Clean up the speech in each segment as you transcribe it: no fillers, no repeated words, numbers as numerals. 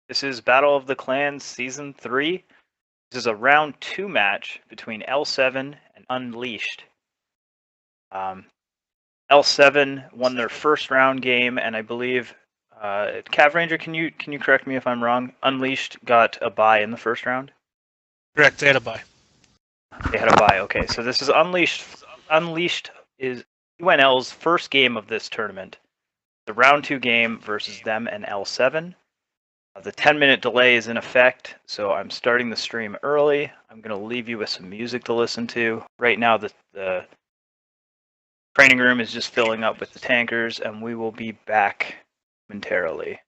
This is Battle of the Clans Season 3. This is a round 2 match between L7 and Unleashed. L7 won their first round game, and I believe, Cav Ranger, can you correct me if I'm wrong? Unleashed got a bye in the first round? Correct, they had a bye. They had a bye, okay. So this is Unleashed. Unleashed is UNL's first game of this tournament. The round 2 game versus them and L7. The 10-minute delay is in effect, so I'm starting the stream early. I'm going to leave you with some music to listen to. Right now, the training room is just filling up with the tankers, and we will be back momentarily.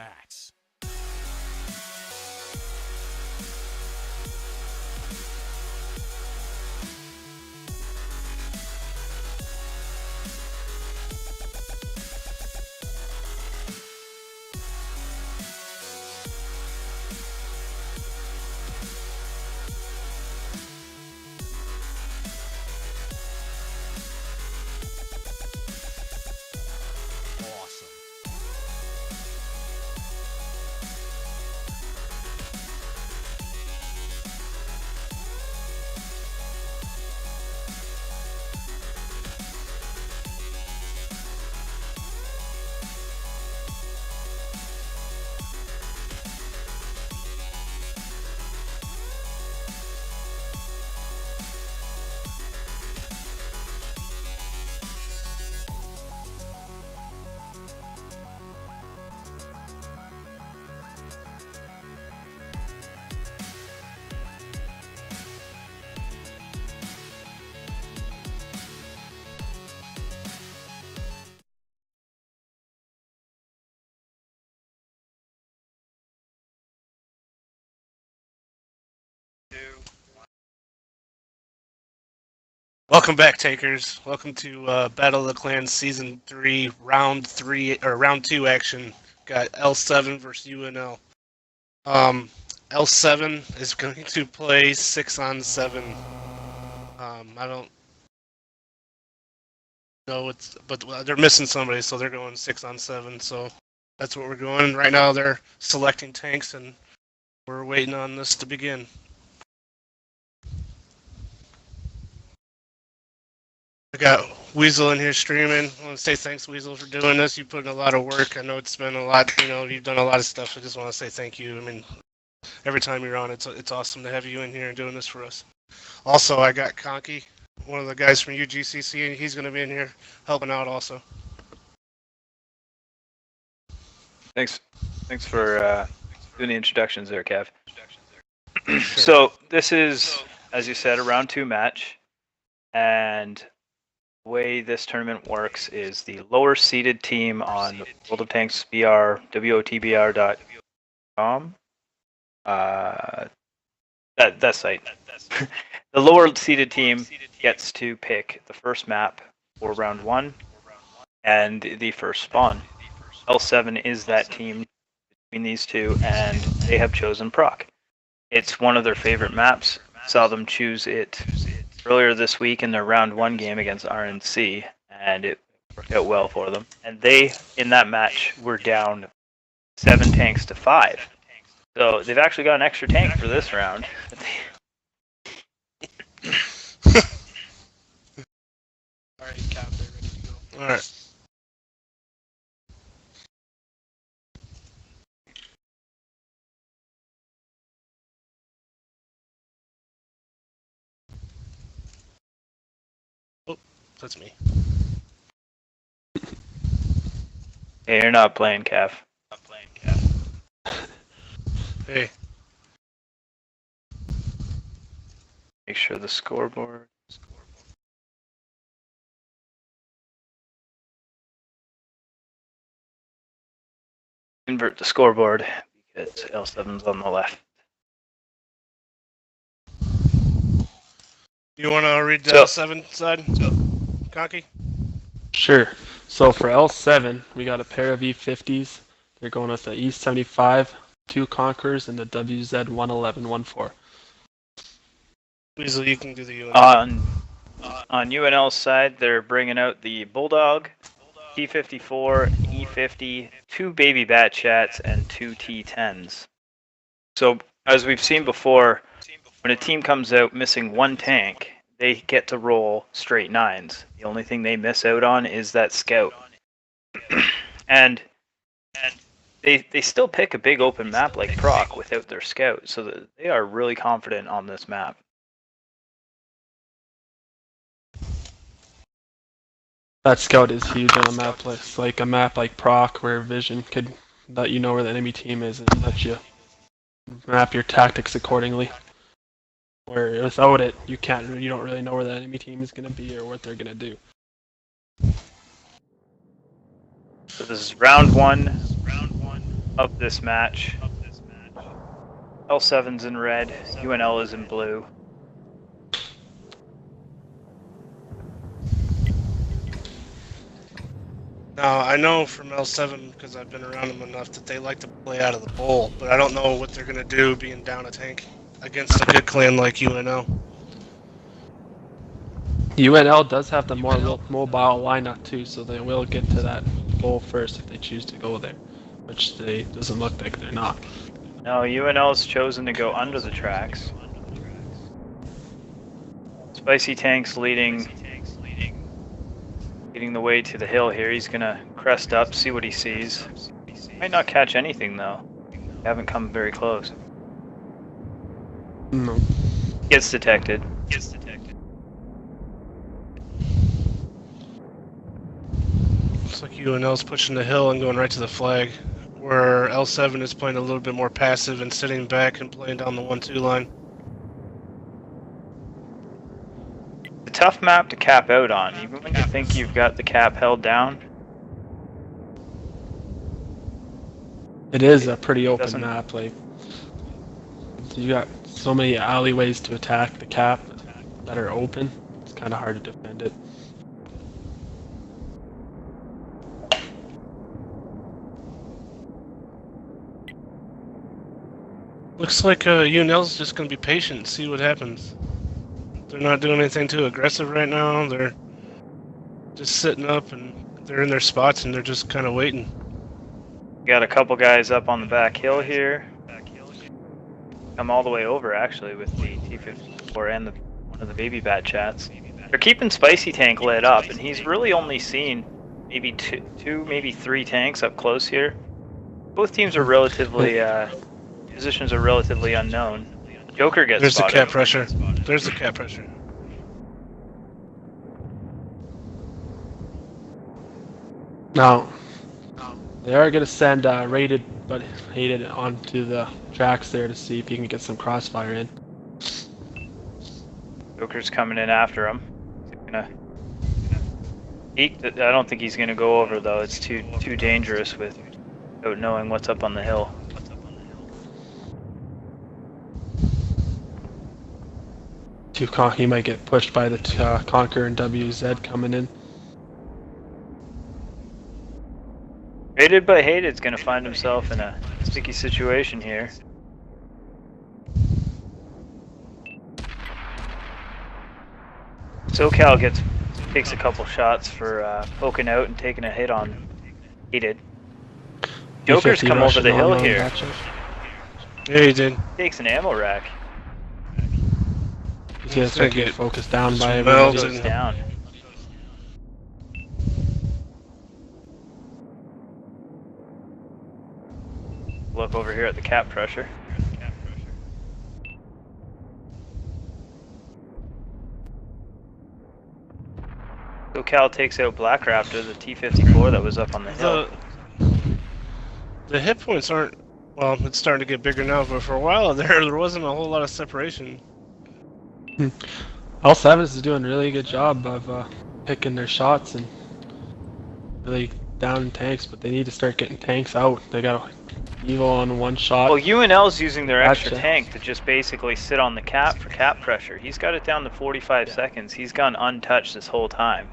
max. Awesome. Welcome back, takers. Welcome to Battle of the Clans Season 3, Round 3, or Round 2 action. Got L7 versus UNL. L7 is going to play 6-on-7. I don't know, but they're missing somebody, so they're going 6-on-7. So that's what we're going. Right now they're selecting tanks, and we're waiting on this to begin. I got Weasel in here streaming. I want to say thanks, Weasel, for doing this. You put in a lot of work. I know it's been a lot. You've done a lot of stuff. I just want to say thank you. I mean, every time you're on, it's awesome to have you in here and doing this for us. Also, I got Conky, one of the guys from UGCC, and he's going to be in here helping out also. Thanks for doing the introductions there, Kev. So this is, as you said, a round 2 match, and the way this tournament works is the lower seeded team on World of Tanks BR, WOTBR.com. That site. The lower seeded team gets to pick the first map for round 1 and the first spawn. L7 is that team between these two, and they have chosen Proc. It's one of their favorite maps. Saw them choose it earlier this week in their round 1 game against RNC, and it worked out well for them. And they, in that match, were down 7 tanks to 5. So they've actually got an extra tank for this round. Alright, Cap, they're ready to go. Alright. Oh, that's me. Hey, you're not playing, Cav. Hey. Make sure the scoreboard. Invert the scoreboard because L7's on the left. You want to read the L7 side, Conky? Sure. So for L7, we got a pair of E50s. They're going with the E75, 2 Conquerors, and the WZ-111-14. Weasel, you can do the UNL. On UNL's side, they're bringing out the Bulldog, T54, E50, 2 Baby Bat Chats, and 2 T10s. So, as we've seen before, when a team comes out missing 1 tank, they get to roll straight 9s. The only thing they miss out on is that scout. and they still pick a big open map like Proc without their scout, so that they are really confident on this map. That scout is huge on a map like a map like Proc, where Vision could let you know where the enemy team is and let you map your tactics accordingly. Where without it, you don't really know where the enemy team is going to be or what they're going to do. So this is round 1. of this match. L7's in red, UNL is in blue. Now, I know from L7, because I've been around them enough, that they like to play out of the bowl, but I don't know what they're going to do being down a tank against a good clan like UNL. UNL does have the more mobile lineup too, so they will get to that goal first if they choose to go there, which they doesn't look like they're not. No, UNL's chosen to go under the tracks. Spicy Tank's leading the way to the hill here. He's gonna crest up, see what he sees. Might not catch anything though. Haven't come very close. No. Gets detected. Looks like UNL's pushing the hill and going right to the flag, where L7 is playing a little bit more passive and sitting back and playing down the 1-2 line. A tough map to cap out on, even when you think you've got the cap held down. It is a pretty open map. Like you got so many alleyways to attack the cap that are open. It's kind of hard to defend it. Looks like UNL's just going to be patient and see what happens. They're not doing anything too aggressive right now. They're just sitting up and they're in their spots and they're just kind of waiting. Got a couple guys up on the back hill here. Come all the way over actually with the T-54 and one of the baby bat chats. They're keeping Spicy Tank lit up, and he's really only seen maybe two, maybe three tanks up close here. Both teams are relatively positions are relatively unknown. Joker gets There's spotted. the cap pressure. There's the cap pressure. Now, they are going to send Rated but Hated onto the tracks there to see if he can get some crossfire in. Joker's coming in after him. He's gonna peek. I don't think he's gonna go over though. It's too dangerous without knowing what's up on the hill. He might get pushed by the Conquer and WZ coming in. Rated by Hated's gonna find himself in a sticky situation here. SoCal takes a couple shots for poking out and taking a hit on Hated. Joker's come over the hill here. Yeah, he did. Takes an ammo rack. He's gonna start getting focused down by everybody. Goes down. Look over here at the cap pressure. SoCal takes out Black Raptor, the T-54 that was up on the hill. The hit points aren't, well, it's starting to get bigger now, but for a while there wasn't a whole lot of separation. L7 is doing a really good job of picking their shots and really down tanks, but they need to start getting tanks out. They got Evil on one shot. Well, UNL's using their extra tank to just basically sit on the cap for cap pressure. He's got it down to 45 seconds. He's gone untouched this whole time.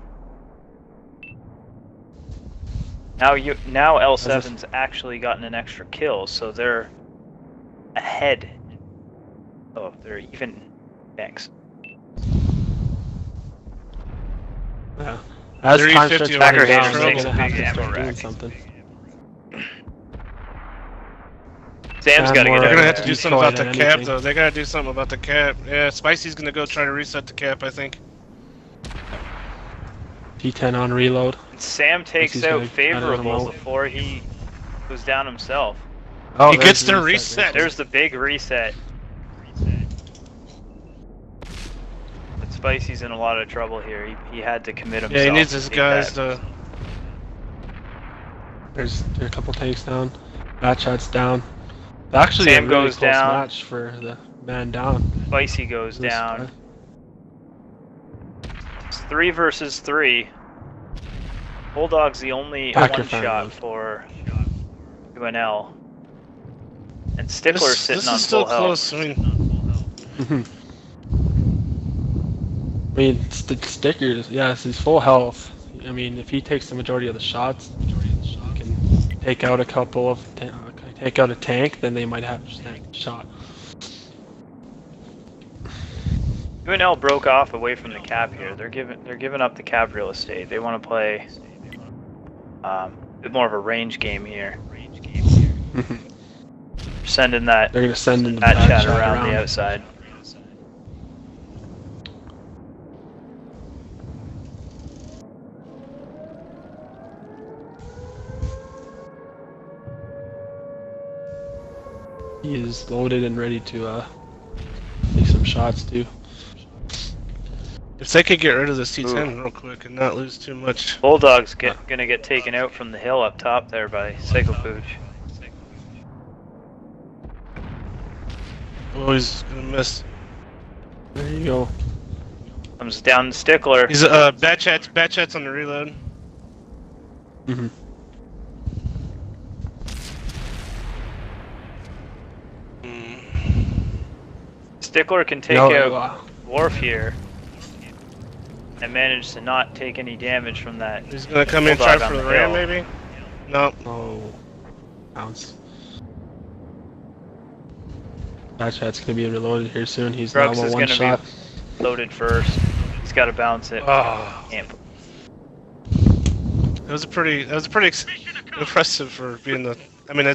Now L7's actually gotten an extra kill, so they're ahead. Oh, they're even tanks. Yeah. As time starts Backer down, Haters they're takes gonna a have big to ammo start doing rack. something. Sam's got to get They're out gonna of have to there. do something about the Than cap, anything. though. They gotta do something about the cap. Yeah, Spicy's gonna go try to reset the cap, I think. T10 on reload. Sam takes He's out gonna Favorable out. before he goes down himself. Oh, He there's gets the reset. There's the big reset. But Spicy's in a lot of trouble here. He had to commit himself. Yeah, he needs to his take guys that. to. There's a couple tanks down. Bat shot's down. Actually, Sam a really goes close down. match for the man down. Spicy goes This down. guy. It's 3 versus 3. Bulldog's the only Packer one fan shot mode. for UNL. And Stickler's sitting on this is still full close. health. I mean, I mean, Stickers, yes, he's full health. I mean, if he takes the majority of the shots, he can take out a couple of take out a tank, then they might have a shot. UNL broke off away from the cap here. They're giving up the cap real estate. They want to play a bit more of a range game here. Sending that. They're gonna send in that chat around the outside. He is loaded and ready to take some shots too. if they could get rid of this T10 real quick and not lose too much. Bulldog's gonna get taken out from the hill up top there by Psycho Pooch. Oh, he's gonna miss. There you go. Comes down to Stickler. He's bad chats on the reload. Stickler can take out Dwarf here and manage to not take any damage from that. He's gonna come in and try for the ram, maybe? No. Oh, bounce. Batchat's gonna be reloaded here soon. He's now Brooks is one gonna shot. be loaded first. He's got to bounce it. Oh. Can't. That was pretty impressive for being the. I mean,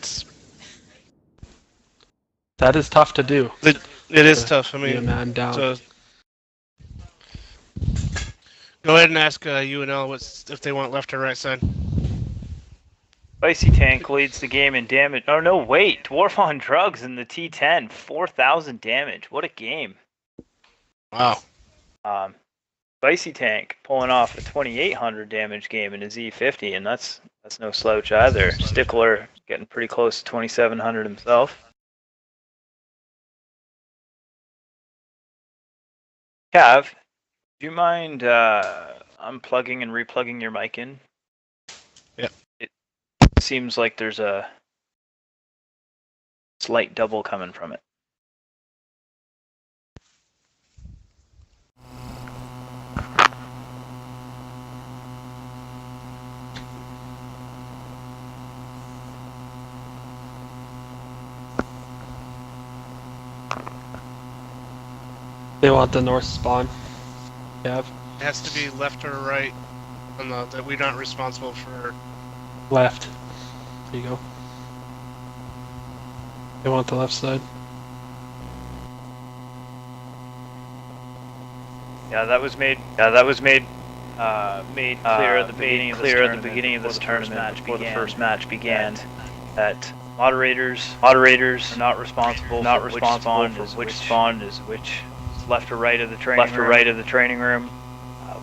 That is tough to do. It is tough. I Be a mean, man down. go ahead and ask UNL if they want left or right side. Spicy Tank leads the game in damage. Oh no, wait! Dwarf on drugs in the T10, 4,000 damage. What a game! Wow. Spicy Tank pulling off a 2,800 damage game in his E50, and that's no slouch either. Stickler getting pretty close to 2,700 himself. Cav, do you mind unplugging and replugging your mic in? Yep. It seems like there's a slight double coming from it. They want the north spawn. Cav. It has to be left or right. That we're not responsible for. Left. There you go. They want the left side. Yeah, that was made clear at the beginning of this tournament before the first match began. That moderators are not responsible for which spawn is which. Left or right of the training room.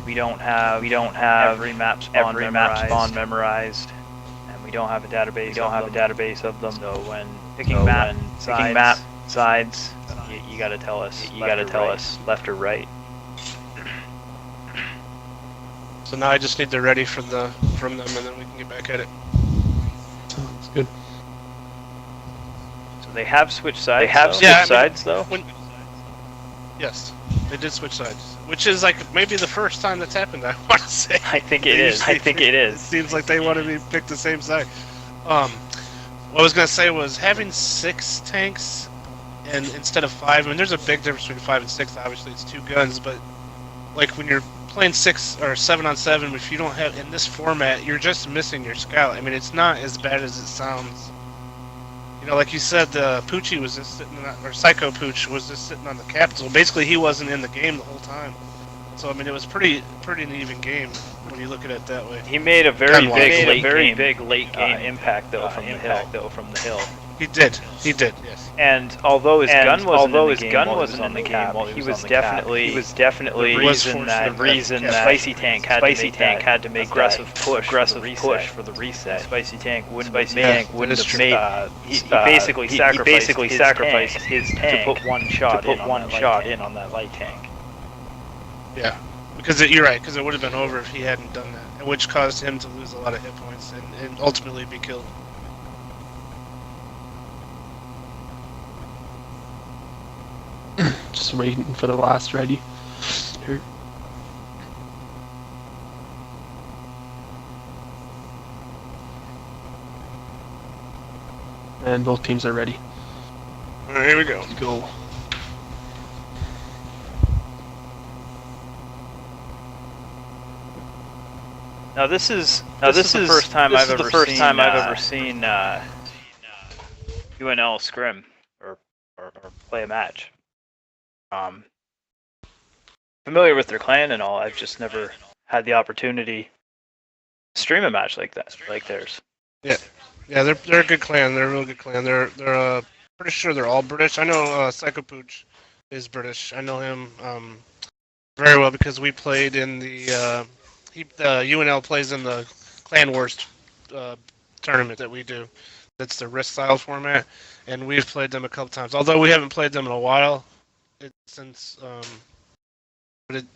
We don't have every map spawn memorized, and we don't have a database of them. So when picking map sides, you gotta tell us left or right. So now I just need the ready from them, and then we can get back at it. Sounds good. So they have switched sides. Though. Yes, they did switch sides, which is like maybe the first time that's happened. I want to say. I think it is. It seems like they want to be picked the same side. What I was gonna say was having 6 tanks and instead of 5. I mean, there's a big difference between 5 and 6. Obviously, it's 2 guns, but like when you're playing 6 or 7-on-7, if you don't have in this format, you're just missing your scout. I mean, it's not as bad as it sounds. You know, like you said, Poochie was just sitting, or Psycho Pooch was just sitting on the capital. Basically, he wasn't in the game the whole time. So I mean, it was pretty an even game when you look at it that way. He made a very big late game impact though from the hill. He did, yes. And although his gun wasn't in the game, he was definitely the reason that Spicy Tank had to make aggressive push for the reset. Spicy Tank wouldn't have made. He basically sacrificed his tank to put one shot in on that light tank. Yeah, because you're right. Because it would have been over if he hadn't done that, which caused him to lose a lot of hit points and ultimately be killed. just waiting for the last ready. Here. And both teams are ready. Alright, here we go. Let's go. Now this is the first time I've ever seen UNL scrim or play a match. Familiar with their clan and all, I've just never had the opportunity to stream a match like that, like theirs. Yeah, they're a good clan. They're a real good clan. They're pretty sure they're all British. I know Psycho Pooch is British. I know him very well because we played in the UNL plays in the Clan Wars tournament that we do. That's the risk style format, and we've played them a couple times. Although we haven't played them in a while,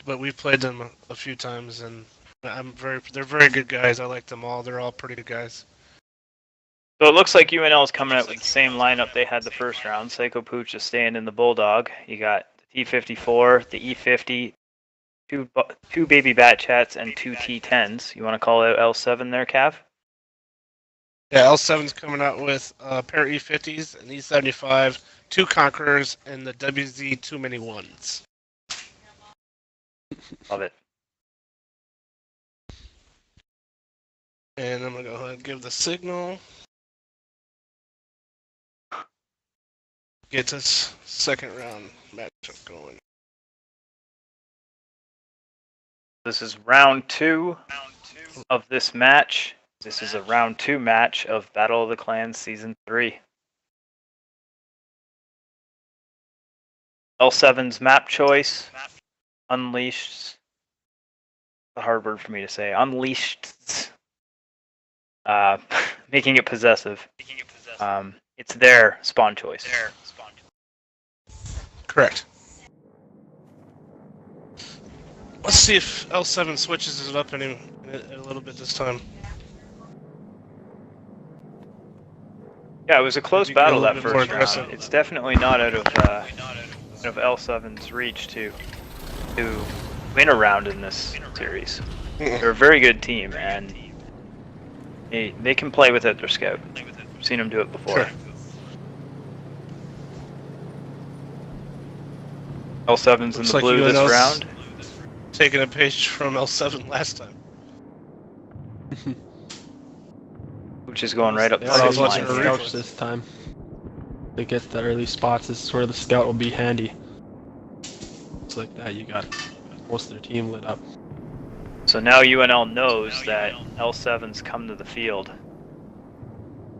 but we've played them a few times, and they're very good guys. I like them all. They're all pretty good guys. So it looks like UNL is coming out with the same lineup they had the first round. Psycho Pooch is staying in the Bulldog. You got the T54, the E50, two baby bat chats, and two T10s. You want to call out L7 there, Cav? Yeah, L7's coming out with a pair of E50s, an E75, two Conquerors, and the WZ Too Many Ones. Love it. And I'm going to go ahead and give the signal. Get this second round matchup going. This is round two of this match. This is a round 2 match of Battle of the Clans Season 3. L7's map choice, Unleashed. A hard word for me to say. Unleashed. Making it possessive. It's their spawn choice. Correct. Let's see if L7 switches it up a little bit this time. Yeah, it was a close battle that first round. Aggressive. It's definitely not out of L7's reach to win a round in this series. They're a very good team, and they can play without their scout. I've seen them do it before. Sure. L7's in the blue this round. Taking a page from L7 last time. Which is going right up the I was same watching line. a Scouts this time. They get the early spots. This is where the scout will be handy. It's like that. You got most of their team lit up. So now UNL knows that L7's come to the field,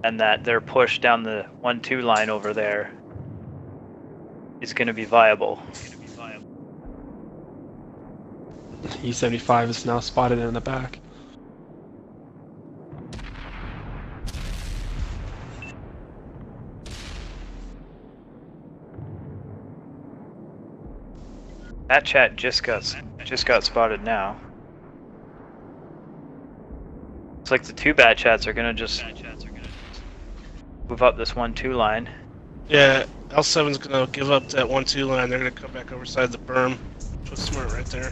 and that their push down the 1-2 line over there is going to be viable. E75 is now spotted in the back. That chat just got spotted now. It's like the two bat chats are gonna just move up this 1-2 line. Yeah, L7's gonna give up that 1-2 line. They're gonna come back overside the berm. Put smart right there.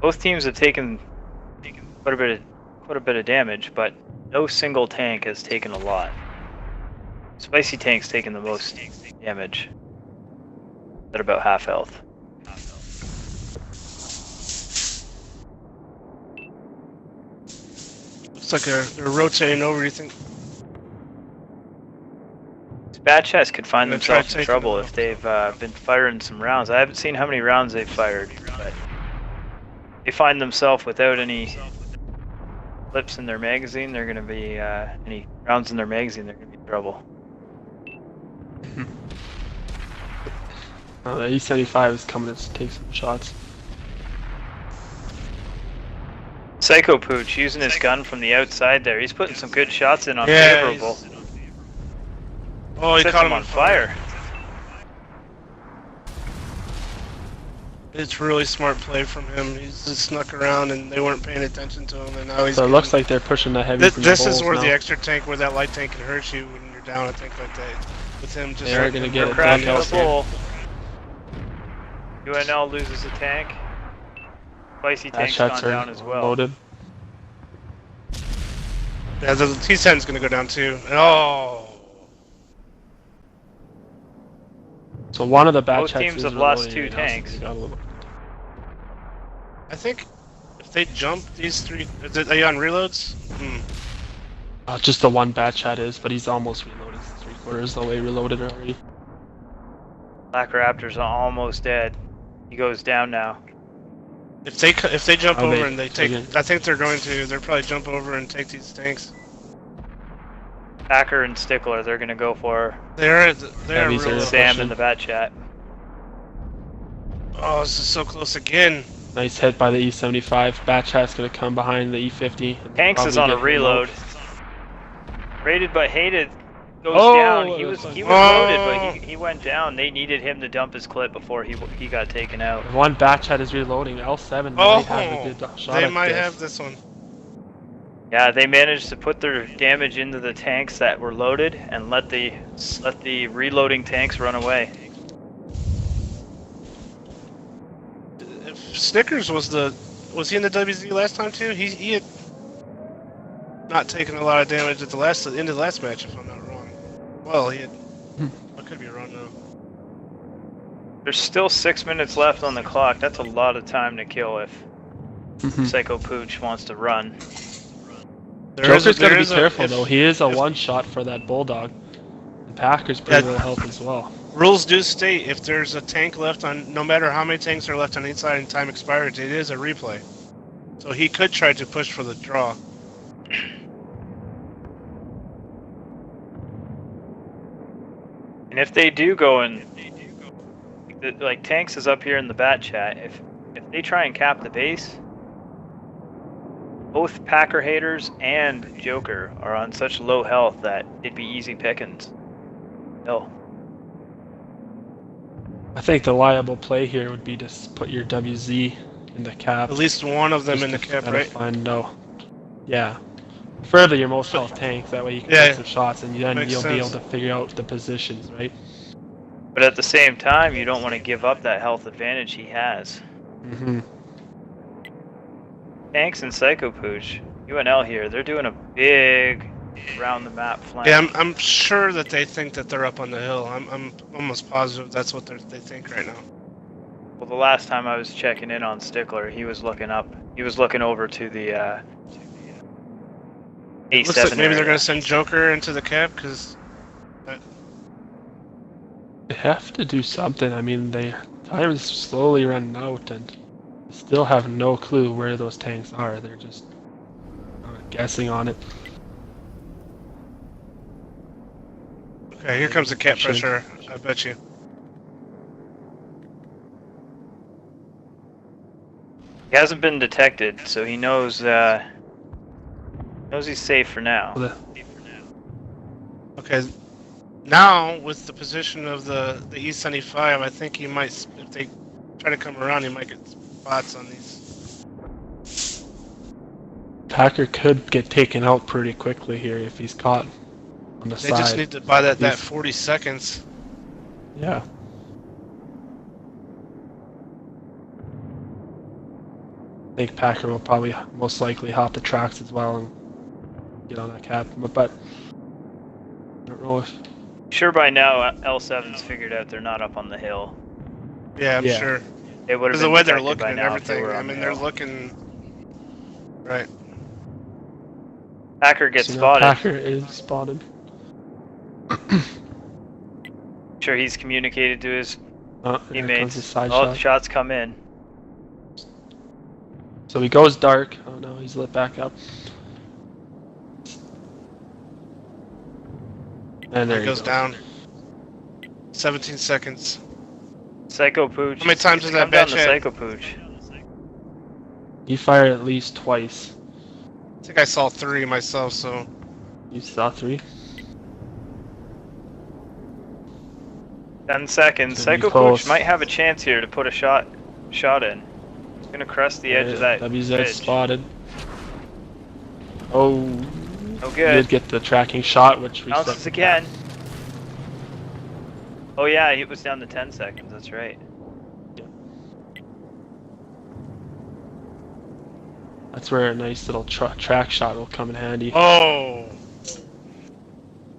Both teams have taken quite a bit of damage, but no single tank has taken a lot. Spicy Tank's taken the most damage at about half health. Looks like they're rotating over. You think? These bad chats could find I'm gonna try themselves in taking trouble them if they've been firing some rounds. I haven't seen how many rounds they've fired, but they find themselves without any clips in their magazine. They're going to be any rounds in their magazine. They're going to be in trouble. The E75 is coming to take some shots. Psycho Pooch using his gun from the outside there. He's putting some good shots in on favorable. Oh, he Sets caught him him on fire. It's really smart play from him. He's just snuck around and they weren't paying attention to him, and now he's. So it looks like they're pushing the heavy. This is where now. the extra tank, where that light tank can hurt you when you're down. I think like that. With him just. They're gonna get it crashing done the bull. UNL loses a tank. Spicy tank's gone down as well. Loaded. Yeah, the T10's gonna go down too. Oh. So one of the batch Both teams have lost 2 tanks. I think if they jump these 3, are you on reloads? Just the one batch hat is, but he's almost reloaded. 3/4 the way reloaded already. Black Raptors are almost dead. He goes down now. If they jump over and they take, I think they're going to. They'll probably jump over and take these tanks. Packer and Stickler, they're gonna go for. They're really Sam in the bat chat. Oh, this is so close again. Nice hit by the E75. Batch hat's gonna come behind the E50. Hanks is on a reload. Rated but hated goes down. He was loaded, but he went down. They needed him to dump his clip before he got taken out. One batch hat is reloading. L7 might have a good shot. They might have this one. Yeah, they managed to put their damage into the tanks that were loaded and let the reloading tanks run away. If Snickers was he in the WZ last time too? He had not taken a lot of damage at the end of the last match, if I'm not wrong. Well, he had. I could be wrong though. There's still 6 minutes left on the clock. That's a lot of time to kill if Psycho Pooch wants to run. Joker's gotta be careful though. He is a one-shot for that Bulldog. The Packer's pretty low health as well. Rules do state if there's a tank left on, no matter how many tanks are left on each side and time expires, it is a replay. So he could try to push for the draw. And if they do go in, like Tanks is up here in the bat chat, if they try and cap the base, both Packer haters and Joker are on such low health that it'd be easy pickings. No. I think the liable play here would be to put your WZ in the cap. At least one of them in the cap, right? Yeah. Further your most health tanks, that way you can take some shots and then you'll be able to figure out the positions, right? But at the same time, you don't want to give up that health advantage he has. Tanks and Psycho Pooch, UNL here, they're doing a big around the map flank. Yeah, I'm sure that they think that they're up on the hill. I'm almost positive that's what they think right now. Well, the last time I was checking in on Stickler, he was looking up. He was looking over to the A7. Looks like maybe they're going to send Joker into the cap because they have to do something. I mean, time is slowly running out and still have no clue where those tanks are. They're just guessing on it. Okay, here comes the cap pressure, I bet you. He hasn't been detected, so he knows he's safe for now. Okay, now with the position of the E75, I think he might, if they try to come around, he might get spots on these. Packer could get taken out pretty quickly here if he's caught on the side. They just need to buy that 40 seconds. Yeah. I think Packer will probably most likely hop the tracks as well and get on that cap, but I don't know if... Sure by now L7's figured out they're not up on the hill. Yeah, I'm sure. It would have been the way they're looking and everything. I mean, they're looking... Right. Packer gets spotted. Packer is spotted. Sure, he's communicated to his teammates. The shots come in. So he goes dark. Oh no, he's lit back up. And there he goes down. 17 seconds. Psycho Pooch. How many times is that batch? Psycho Pooch. He fired at least twice. I think I saw 3 myself, so... You saw 3? 10 seconds. Psycho Pooch might have a chance here to put a shot shot in. He's gonna crest the edge of that WZ ridge. spotted. Oh, Oh, he good. did get the tracking shot, which we Bounces again. Oh yeah, it was down to 10 seconds. That's right. That's where a nice little track shot will come in handy. Oh,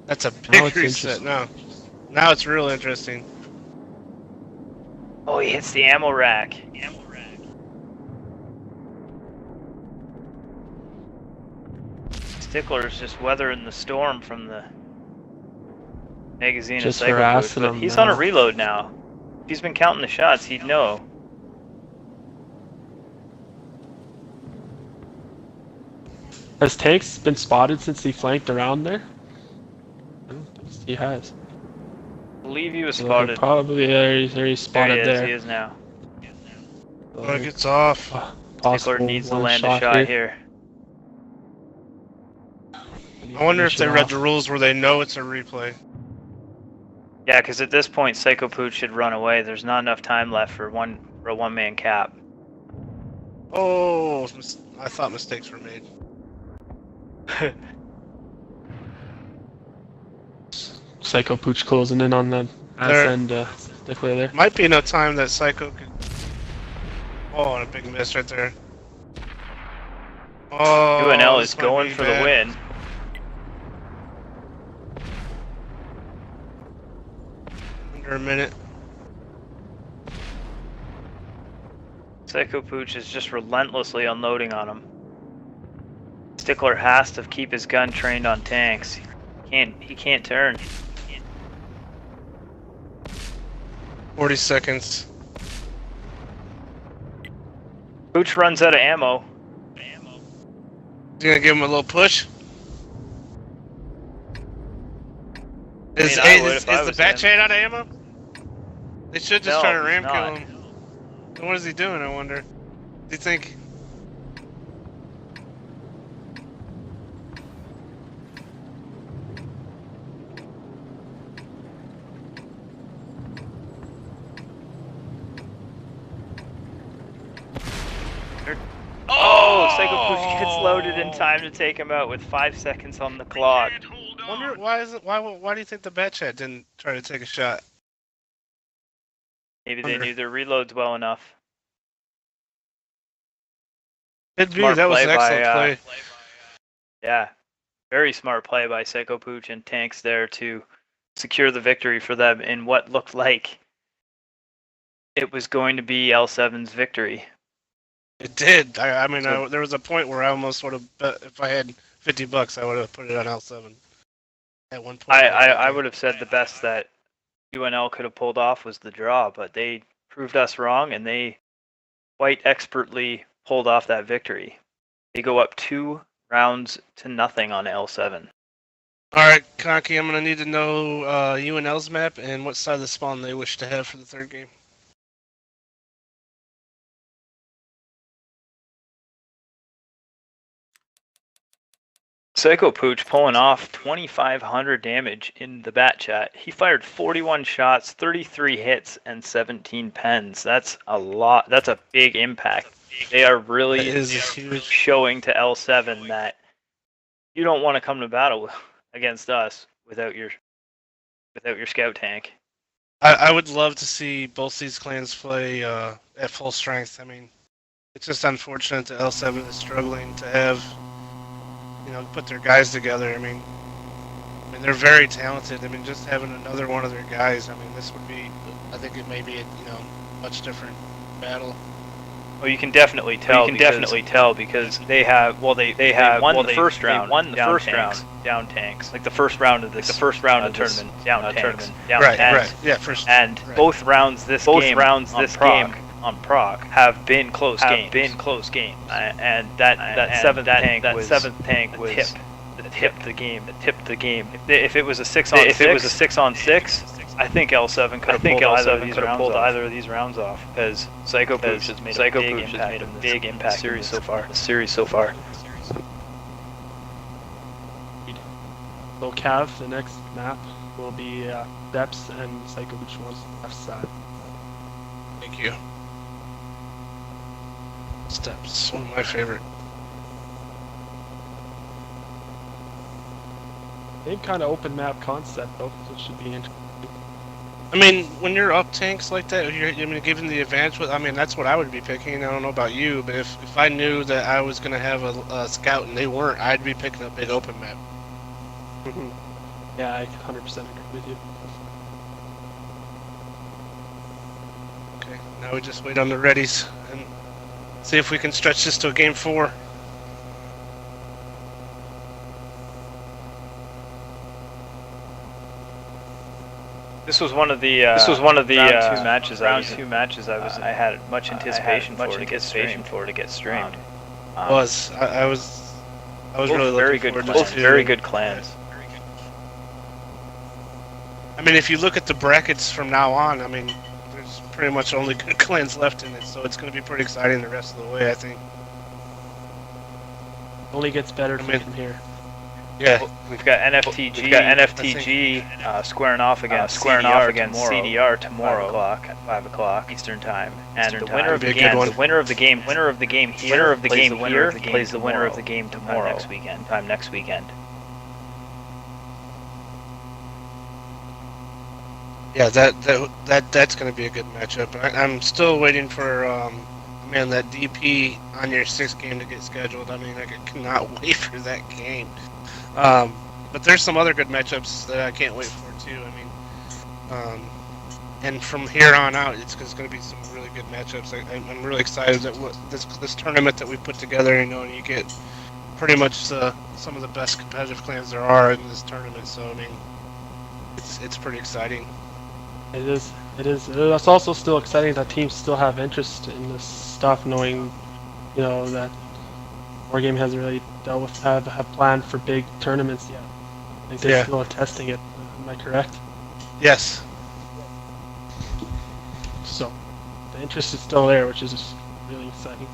that's a Now big it's reset. interesting. Now it's real interesting. Oh, he hits the ammo rack. Stickler's just weathering the storm from the magazine Just of Psycho Boots, harassing but him he's on a now. reload now. If he's been counting the shots, he'd know. Has Tanks been spotted since he flanked around there? I don't think he has. I believe he was So spotted. probably there he's spotted There there. he is now. Oh, it gets off. Stickler Possible needs to one land a shot here. I wonder if they read the off. rules where they know it's a replay. Yeah, because at this point, Psycho Pooch should run away. There's not enough time left for a one-man cap. Oh, I thought mistakes were made. Psycho Pooch closing in on the ass There- end Stickler there. Might be enough time that Psycho could. Oh, and a big miss right there. Oh, UNL this is might going be for bad. the win. Under a minute. Psycho Pooch is just relentlessly unloading on him. Stickler has to keep his gun trained on tanks. He can't turn. 40 seconds. Pooch runs out of ammo. He's gonna give him a little push. Is I would if I the was bat him. chain out of ammo? They should just No, try to he's ram not. kill him. And what is he doing, I wonder? Do you think? Oh, Psycho Pooch gets loaded in time to take him out with 5 seconds on the clock. Wonder why is it? Why do you think the bat chat didn't try to take a shot? Maybe they Wonder. knew their reloads well enough. Could be. Smart That was play an excellent by, play. Yeah, very smart play by Psycho Pooch and Tanks there to secure the victory for them in what looked like it was going to be L7's victory. It did. I mean, there was a point where I almost would have bet if I had $50, I would have put it on L7. At one point. I would have said the best that UNL could have pulled off was the draw, but they proved us wrong and they quite expertly pulled off that victory. They go up 2 rounds to nothing on L7. All right, Conky, I'm gonna need to know UNL's map and what side of the spawn they wish to have for the third game. Psycho Pooch pulling off 2,500 damage in the bat chat. He fired 41 shots, 33 hits, and 17 pens. That's a lot. That's a big impact. They are really That is huge. showing to L7 that you don't want to come to battle against us without your scout tank. I would love to see both these clans play at full strength. I mean, it's just unfortunate that L7 is struggling to have, put their guys together. I mean, they're very talented. I mean, just having another one of their guys, I mean, this would be, I think it may be a, much different battle. Well, you can definitely tell. Because they have won the first round down tanks. Like the first round of this tournament down tanks. Right. Yeah, first. And right. both rounds this game on proc have been close games. And that seventh tank was the tip the game. If it was a 6 on 6, I think L7 could have pulled either of these rounds off, because Psycho Pooch has made a big impact in the series so far. So Cav, the next map will be Depths and Psycho Pooch on the left side. Thank you. Steps, one of my favorite. Same kind of open map concept though, so it should be interesting. I mean, when you're up tanks like that, given the advantage, I mean, that's what I would be picking. I don't know about you, but if I knew that I was going to have a scout and they weren't, I'd be picking a big open map. Yeah, I 100% agree with you. Okay, now we just wait on the readies and see if we can stretch this to a game 4. This was one of the round two matches. I had much anticipation for to get streamed. I was really very looking good, forward to very good clans. I mean, if you look at the brackets from now on, I mean, there's pretty much only good clans left in it, so it's going to be pretty exciting the rest of the way, I think. Only gets better from here. Yeah, we've got NFTG squaring off against CDR tomorrow at 5 o'clock Eastern time, and the winner of the game here plays the winner of the game tomorrow next weekend. Yeah, that's going to be a good matchup. I'm still waiting for that DP on your 6th game to get scheduled. I mean, I cannot wait for that game. But there's some other good matchups that I can't wait for too. I mean, and from here on out, it's going to be some really good matchups. I'm really excited that this tournament that we put together. You know, and you get pretty much some of the best competitive clans there are in this tournament. So I mean, it's pretty exciting. It is. It's also still exciting that teams still have interest in this stuff, knowing, you know, that Wargame hasn't really dealt with have planned for big tournaments yet. Like they're still testing it. Am I correct? Yes. So the interest is still there, which is really exciting.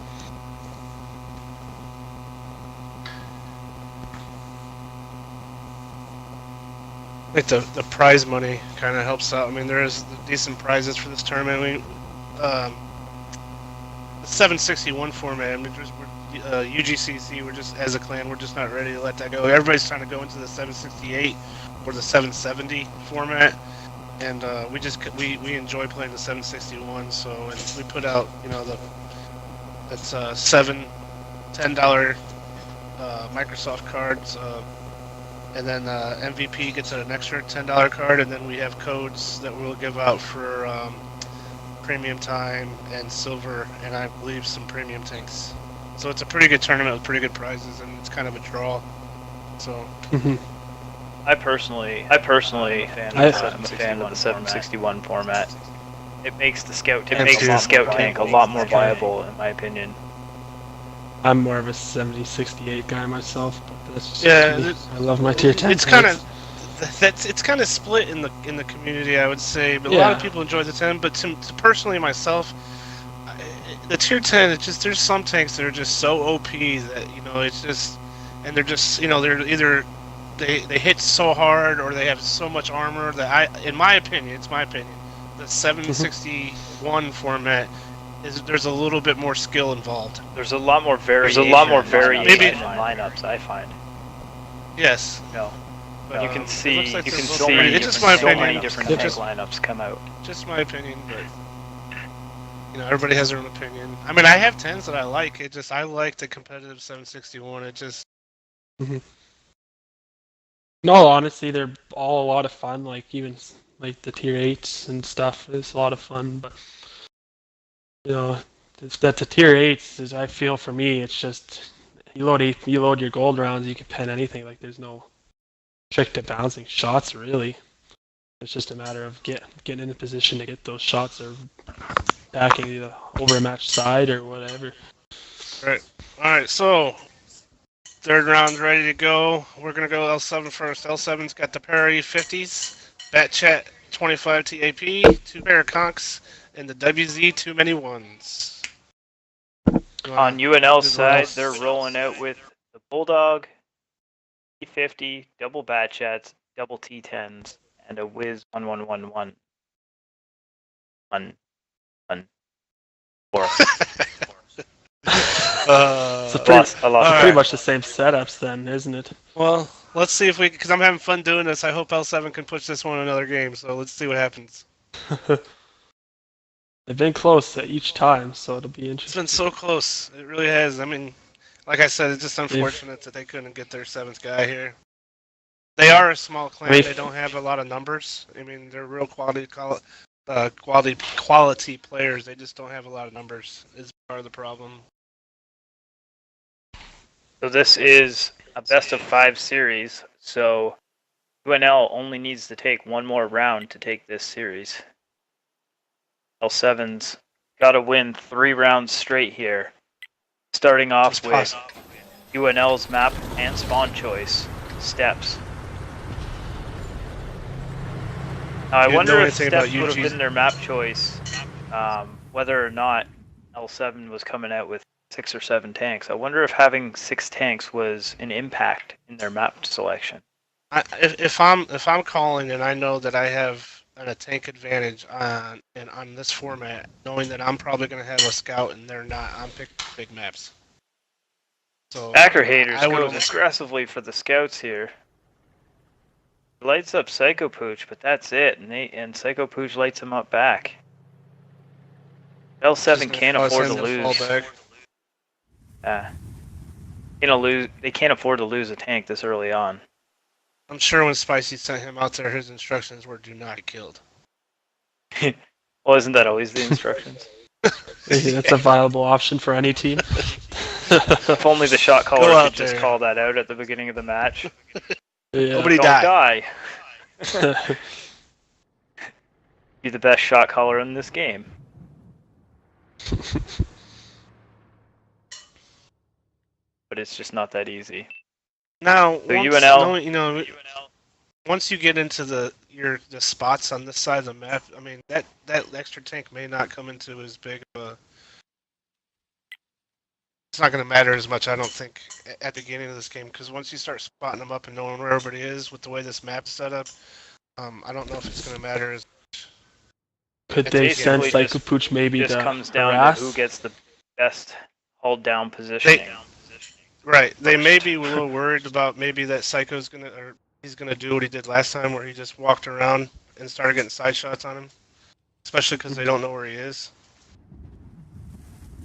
I think the prize money kind of helps out. I mean, there is decent prizes for this tournament. The 761 format. I mean, UGCC. We're just as a clan, we're just not ready to let that go. Everybody's trying to go into the 768 or the 770 format, and we enjoy playing the 761. So and we put out, you know, that's $7, $10 Microsoft cards. And then MVP gets an extra $10 card, and then we have codes that we'll give out for premium time and silver, and I believe some premium tanks. So it's a pretty good tournament with pretty good prizes, and it's kind of a draw. So I personally am a fan of the 761 format. It makes the scout tank a lot more viable, in my opinion. I'm more of a 7068 guy myself, but that's just me. I love my tier 10. It's kind of split in the community, I would say. But a lot of people enjoy the 10. But to personally myself, the tier 10, it's just there's some tanks that are just so OP that, you know, it's just, and they're just, you know, they're either they hit so hard or they have so much armor that in my opinion, the 761 format. There's a little bit more skill involved. There's a lot more variation in lineups, I find. Yes. No. But you can see so many different tank lineups come out. Just my opinion, but you know, everybody has their own opinion. I mean, I have 10s that I like. I like the competitive 761. It just. No, honestly, they're all a lot of fun. Like even like the tier 8s and stuff is a lot of fun, but. You know, that's a tier 8s. Is I feel for me, it's just you load your gold rounds, you can pen anything. Like there's no trick to bouncing shots really. It's just a matter of getting in a position to get those shots or backing the overmatched side or whatever. All right. So 3rd round ready to go. We're gonna go L7 first. L7's got the parry 50s, Bat Chat 25 TAP, 2 pair of conks. And the WZ too many ones. On UNL's side, they're rolling out with the Bulldog, T50, double Bat Chats, double T10s, and a Wiz 1111. 1 4. It's pretty Alright. much the same setups then, isn't it? Well, let's see if we, because I'm having fun doing this. I hope L7 can push this one another game. So let's see what happens. They've been close each time, so it'll be It's interesting. been so close. It really has. I mean, like I said, it's just unfortunate that they couldn't get their 7th guy here. They are a small clan. They don't have a lot of numbers. I mean, they're real quality players. They just don't have a lot of numbers. Is part of the problem. So this is a best of 5 series. So UNL only needs to take one more round to take this series. L7's got to win 3 rounds straight here. Starting off with UNL's map and spawn choice, Steps. Now, I wonder if Steps would have been their map choice, whether or not L7 was coming out with 6 or 7 tanks. I wonder if having 6 tanks was an impact in their map selection. If I'm calling and I know that I have a tank advantage on this format, knowing that I'm probably going to have a scout and they're not, I'm picking big maps. So Packer haters goes aggressively for the scouts here. Lights up Psycho Pooch, but that's it, and Psycho Pooch lights him up back. L7 can't afford to lose. They can't afford to lose a tank this early on. I'm sure when Spicy sent him out there, his instructions were do not get killed. Well, isn't that always the instructions? That's a viable option for any team. If only the shot caller could just call that out at the beginning of the match. Yeah. Nobody Don't die. Be the best shot caller in this game. But it's just not that easy. Now, So UNL, once you get into the spots on this side of the map, I mean that extra tank may not come into as big of a. It's not going to matter as much, I don't think, at the beginning of this game, because once you start spotting them up and knowing where everybody is with the way this map's set up, I don't know if it's going to matter as much. Could they send Psycho Pooch maybe to comes down harass? to who gets the best hold down positioning. Right, they may be a little worried about maybe that Psycho's he's gonna do what he did last time, where he just walked around and started getting side shots on him, especially because they don't know where he is.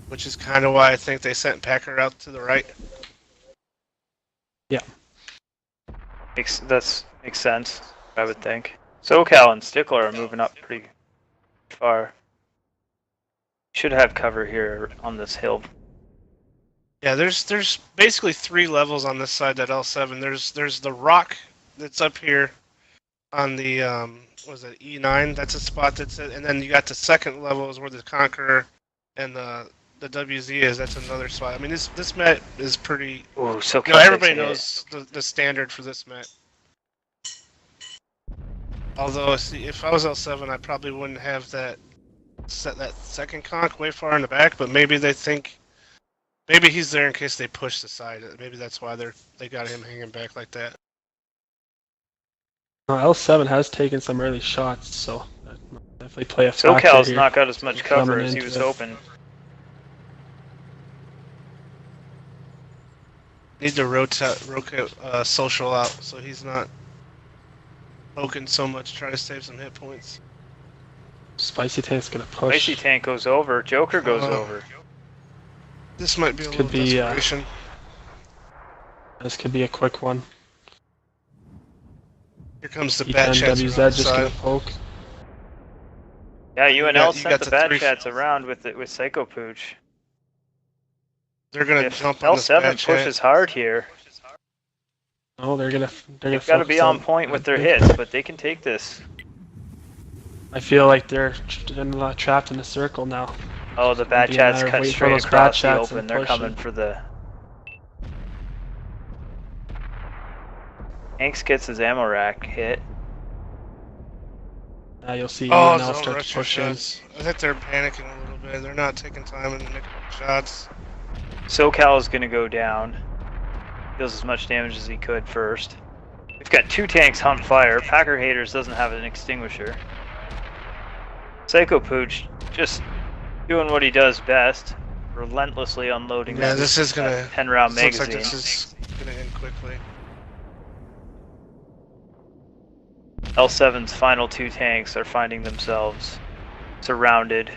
Which is kind of why I think they sent Packer out to the right. Yeah, Makes sense, I would think. SoCal and Stickler are moving up pretty far. Should have cover here on this hill. Yeah, there's basically 3 levels on this side that L7. There's the rock that's up here on the was it E9? That's a spot that's it, and then you got the second level is where the Conqueror and the WZ is. That's another spot. I mean, this map is pretty. Ooh, so everybody knows the standard for this map. Although, see, if I was L7, I probably wouldn't have that second conch way far in the back. But maybe they think. Maybe he's there in case they push the side. Maybe that's why they got him hanging back like that. L7 has taken some early shots, so definitely play a factor SoCal's here. not got as much cover as he was hoping. Need to rotate social out so he's not poking so much, trying to save some hit points. Spicy Tank's gonna push. Spicy Tank goes over. Joker goes over. This might be a little desperation. This could be a quick one. Here comes the Bat Chats. WZ just gonna poke. Yeah, UNL sent the Bat Chats around with Psycho Pooch. They're gonna jump on this Bat L7 pushes hard here. Oh, they've got to be on point with their hits, but they can take this. I feel like they're trapped in a circle now. Oh, the Bat Chats cut straight across the open. They're coming for the... Hanks gets his ammo rack hit. Now you'll see UNL start to push in. I think they're panicking a little bit. They're not taking time in the nickel shots. SoCal is going to go down. Deals as much damage as he could first. We've got 2 tanks on fire. Packer Haters doesn't have an extinguisher. Psycho Pooch just doing what he does best. relentlessly unloading Yeah, that, this is gonna. that 10-round This looks magazine. like this is gonna end quickly. L7's final 2 tanks are finding themselves surrounded,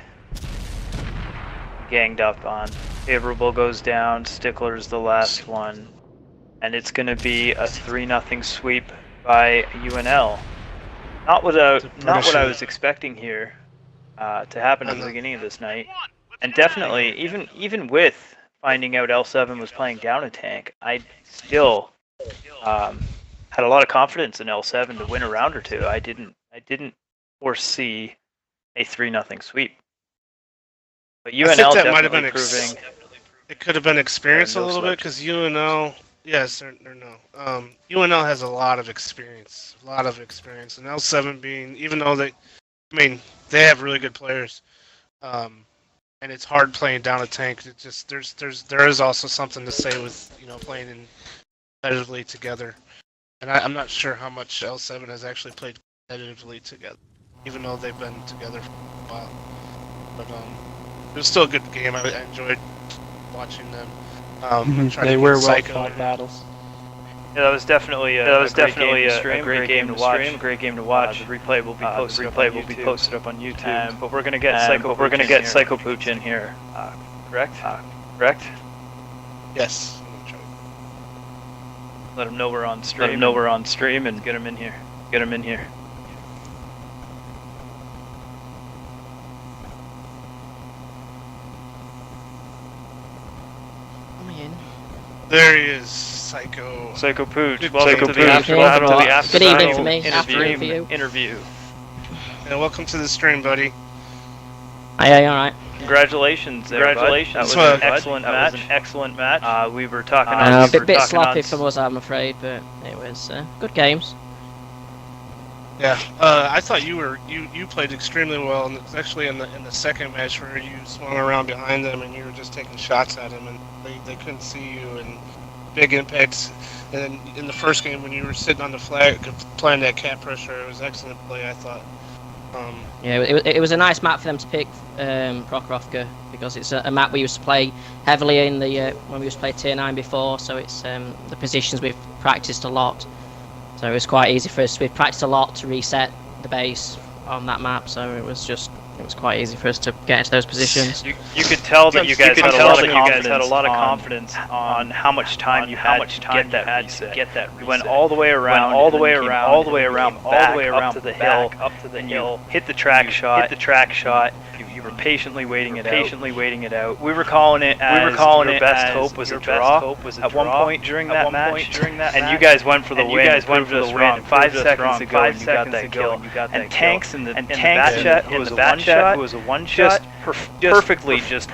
ganged up on. Favorable goes down, Stickler's the last one, and it's going to be a 3-0 sweep by UNL. Not what I was expecting here to happen at the beginning of this night, and definitely even with finding out L7 was playing down a tank, I still had a lot of confidence in L7 to win a round or two. I didn't foresee a 3-0 sweep. But UNL definitely proving. It could have been experience a little bit because UNL, yes or no. UNL has a lot of experience, and L7 being, even though they have really good players, and it's hard playing down a tank. It just there is also something to say with playing in competitively together. And I'm not sure how much L7 has actually played competitively together, even though they've been together for a while. But it was still a good game. I enjoyed watching them. They were well-fought battles. Yeah, that was definitely a great game to watch. The replay will be posted up on YouTube. But we're gonna get Psycho Pooch in here. Correct? Correct? Yes. Let him know we're on stream. And get him in here. There he is, Psycho. Psycho Pooch. Welcome to the after Good evening for me. After interview. Yeah, welcome to the stream, buddy. Aye, all right. Congratulations, that was an excellent match. We were talking a bit sloppy from us, I'm afraid, but it was good games. Yeah, I thought you played extremely well, and especially in the second match where you swung around behind them and you were just taking shots at them, and they couldn't see you, and big impacts. And then in the first game when you were sitting on the flag playing that cap pressure, it was excellent play, I thought. Yeah, it was a nice map for them to pick, Prokhorovka, because it's a map we used to play heavily in the when we used to play Tier 9 before, so it's the positions we've practiced a lot. So it was quite easy for us. We've practiced a lot to reset the base on that map, so it was quite easy for us to get into those positions. You could tell that you guys had a lot of confidence on how much time you had to get that reset. You went all the way around, up to the hill, hit the track shot. You were patiently waiting it out. We were calling it your best hope was a draw at one point during that match, and you guys went for the win. 5 seconds ago, you got that kill. And Tanks in the bat shot, who was a one shot, perfectly just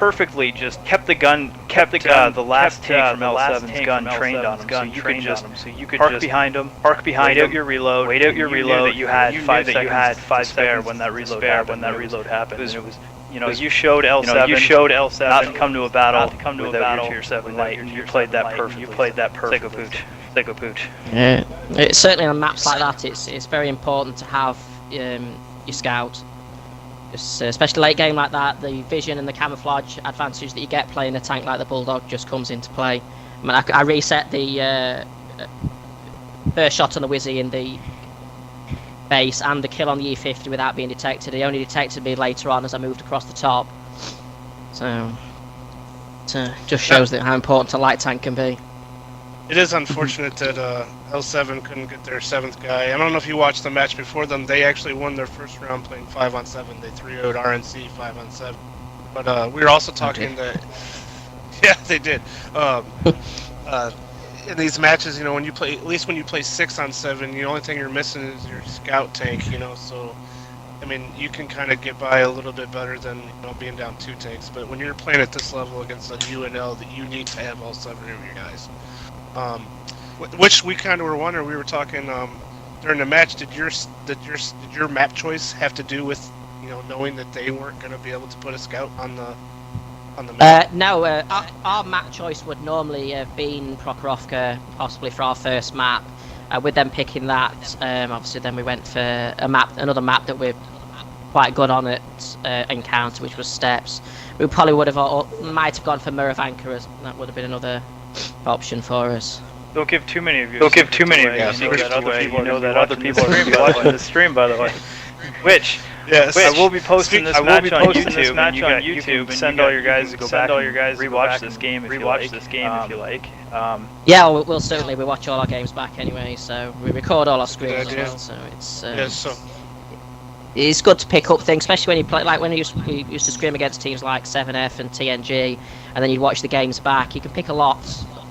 kept the the last tank from L7's gun trained on him. So you could just park behind him, wait out your reload, that you had 5 seconds to spare when that reload happened. And it was, you showed L7 not to come to a battle without your Tier 7 light, and you played that perfectly. Psycho Pooch. Yeah, it's certainly on maps like that. It's very important to have your scout. Just, especially late game like that, the vision and the camouflage advantage that you get playing a tank like the Bulldog just comes into play. I mean, I reset the first shot on the Wizzy in the base and the kill on the E50 without being detected. He only detected me later on as I moved across the top. So it just shows that how important a light tank can be. It is unfortunate that L7 couldn't get their 7th guy. I don't know if you watched the match before them. They actually won their first round playing 5-on-7. They 3-0'd RNC 5-on-7. But we were also talking that... Yeah, they did. In these matches, when you play, at least when you play 6-on-7, the only thing you're missing is your scout tank, so... I mean, you can kind of get by a little bit better than being down 2 tanks. But when you're playing at this level against a UNL, that you need to have all 7 of your guys. Which we kind of were wondering. We were talking during the match. Did your map choice have to do with knowing that they weren't going to be able to put a scout on the map? No, our map choice would normally have been Prokhorovka, possibly for our first map. With them picking that, obviously then we went for another map that we're quite good on it encounter, which was steps. We probably might have gone for Muravanka, as that would have been another option for us. Don't give too many of you. Don't give too many of you. You know that other people are going to be watching this stream, by the way. Which I will be posting this match on YouTube, and you can send all your guys to go back and rewatch this game if you like. Yeah, we'll certainly watch all our games back anyway, so we record all our screens as well, so it's good to pick up things, especially when you play, like when we used to scrim against teams like 7F and TNG, and then you'd watch the games back. You can pick a lot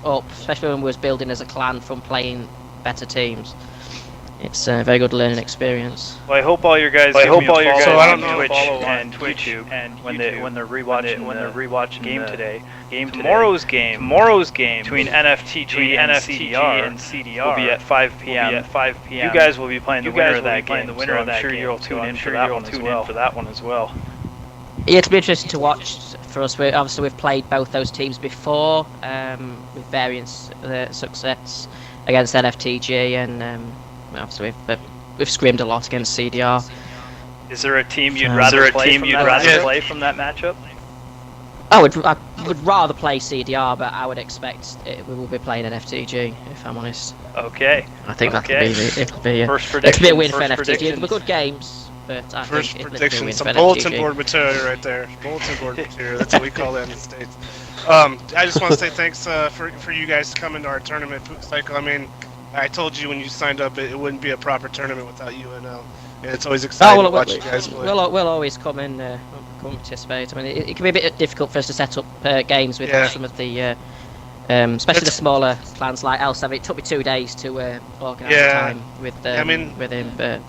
up, especially when we was building as a clan from playing better teams. It's a very good learning experience. Well, I hope all your guys on Twitch and YouTube, and when they're rewatching tomorrow's game between NFTG and CDR will be at 5 p.m. You guys will be playing the winner of that game, so I'm sure you'll tune in for that one as well. Yeah, it'll be interesting to watch for us. Obviously, we've played both those teams before with varying success against NFTG, and obviously we've scrimmed a lot against CDR. Is there a team you'd rather play from that matchup? I would rather play CDR, but I would expect we will be playing NFTG, if I'm honest. Okay. I think it'll be a win for NFTG. They'll be good games. But I First think prediction, some bulletin board material right there. Bulletin board material, that's what we call that in the States. I just want to say thanks for you guys coming to our tournament cycle. I mean, I told you when you signed up it wouldn't be a proper tournament without UNL. And it's always exciting to watch you guys play. We'll always come and participate. I mean, it can be a bit difficult for us to set up games with some of the, especially the smaller clans like L7. It took me 2 days to organise time with him, but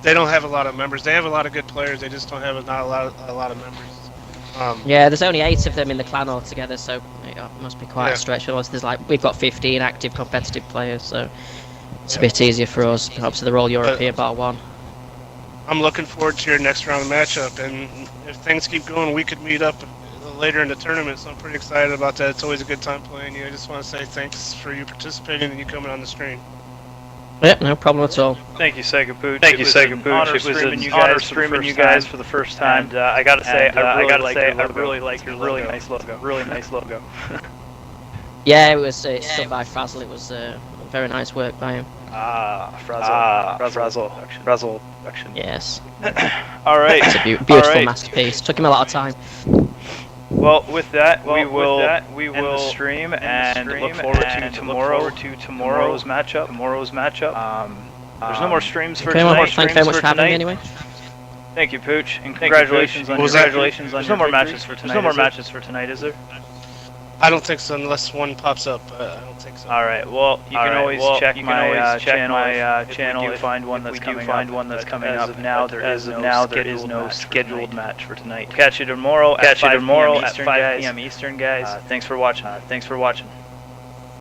they don't have a lot of members. They have a lot of good players. They just don't have a lot of members. Yeah, there's only 8 of them in the clan altogether, so it must be quite a stretch. We've got 15 active competitive players, so it's a bit easier for us. Obviously, they're all European bar 1. I'm looking forward to your next round matchup, and if things keep going, we could meet up later in the tournament. So I'm pretty excited about that. It's always a good time playing you. I just want to say thanks for you participating and you coming on the stream. Yep, no problem at all. Thank you, Sega Pooch. It was an honor streaming you guys for the first time. And I gotta say, I really like your really nice logo. Really nice logo. Yeah, it's done by Frazzle. It was very nice work by him. Frazzle production. Yes. All right. It's a beautiful masterpiece. Took him a lot of time. Well, with that, we will end the stream and look forward to tomorrow's matchup. There's no more streams for tonight. Thank you very much for having me anyway. Thank you, Pooch, and congratulations on There's no more matches for tonight. There's no more matches for tonight, is there? I don't think so, unless one pops up. I don't think so. All right. Well, you can always check my channel if you find one that's coming up. Now there is no scheduled match for tonight. Catch you tomorrow at 5 p.m. Eastern, guys. Thanks for watching.